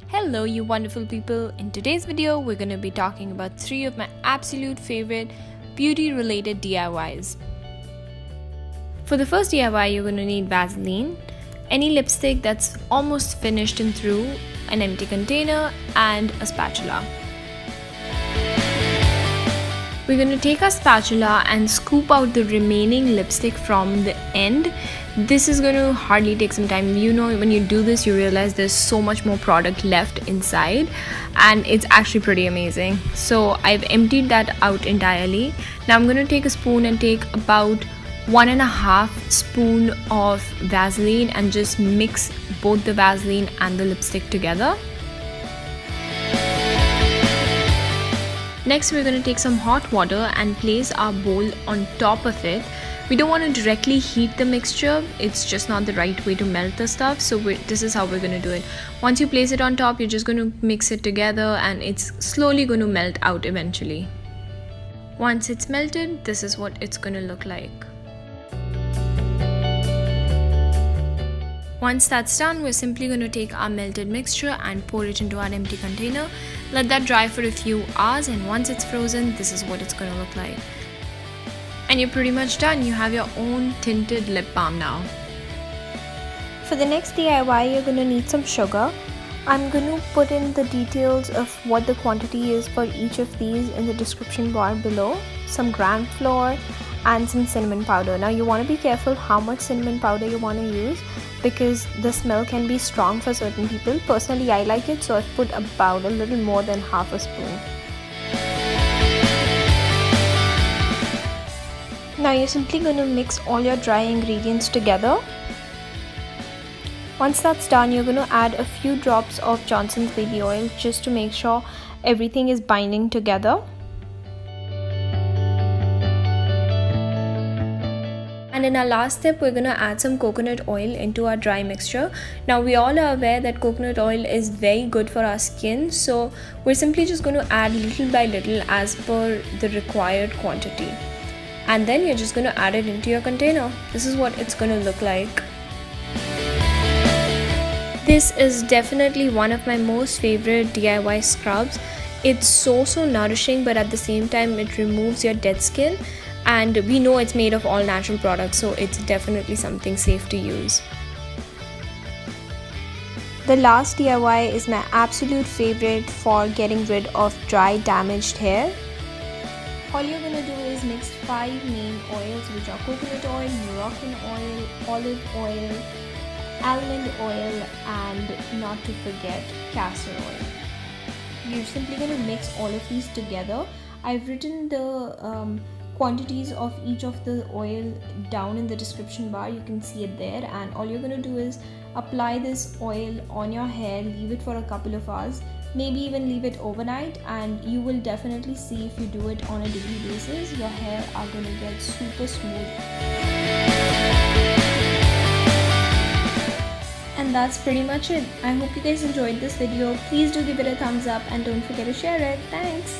Hello, you wonderful people. In today's video, we're going to be talking about 3 of my absolute favorite beauty related DIYs. For the first DIY, you're going to need Vaseline, any lipstick that's almost finished and through, an empty container, and a spatula. We're going to take our spatula and scoop out the remaining lipstick from the end. This is going to hardly take some time. You know, when you do this, you realize there's so much more product left inside, and it's actually pretty amazing. So I've emptied that out entirely. Now I'm going to take a spoon and take about 1.5 spoon of Vaseline and just mix both the Vaseline and the lipstick together. Next, we're going to take some hot water and place our bowl on top of it. We don't want to directly heat the mixture, it's just not the right way to melt the stuff, so this is how we're going to do it. Once you place it on top, you're just going to mix it together and it's slowly going to melt out eventually. Once it's melted, this is what it's going to look like. Once that's done, we're simply going to take our melted mixture and pour it into our empty container. Let that dry for a few hours, and once it's frozen, this is what it's going to look like. And you're pretty much done. You have your own tinted lip balm now. For the next DIY, you're going to need some sugar. I'm going to put in the details of what the quantity is for each of these in the description bar below. Some gram flour and some cinnamon powder. Now you want to be careful how much cinnamon powder you want to use, because the smell can be strong for certain people. Personally, I like it, so I've put about a little more than half a spoon. Now you're simply going to mix all your dry ingredients together. Once that's done, you're going to add a few drops of Johnson's baby oil just to make sure everything is binding together. And in our last step, we're going to add some coconut oil into our dry mixture. Now we all are aware that coconut oil is very good for our skin, so we're simply just going to add little by little as per the required quantity. And then you're just going to add it into your container. This is what it's going to look like. This is definitely one of my most favorite DIY scrubs. It's so nourishing, but at the same time it removes your dead skin, and we know it's made of all natural products, so it's definitely something safe to use. The last DIY is my absolute favorite for getting rid of dry, damaged hair. All you're going to do is mix 5 main oils, which are coconut oil, moroccan oil, olive oil, almond oil, and not to forget castor oil. You're simply going to mix all of these together. I've written the quantities of each of the oil down in the description bar. You can see it there, and all you're going to do is apply this oil on your hair, leave it for a couple of hours, maybe even leave it overnight, and you will definitely see, if you do it on a daily basis, your hair are going to get super smooth. And that's pretty much it. I hope you guys enjoyed this video. Please do give it a thumbs up and don't forget to share it. Thanks.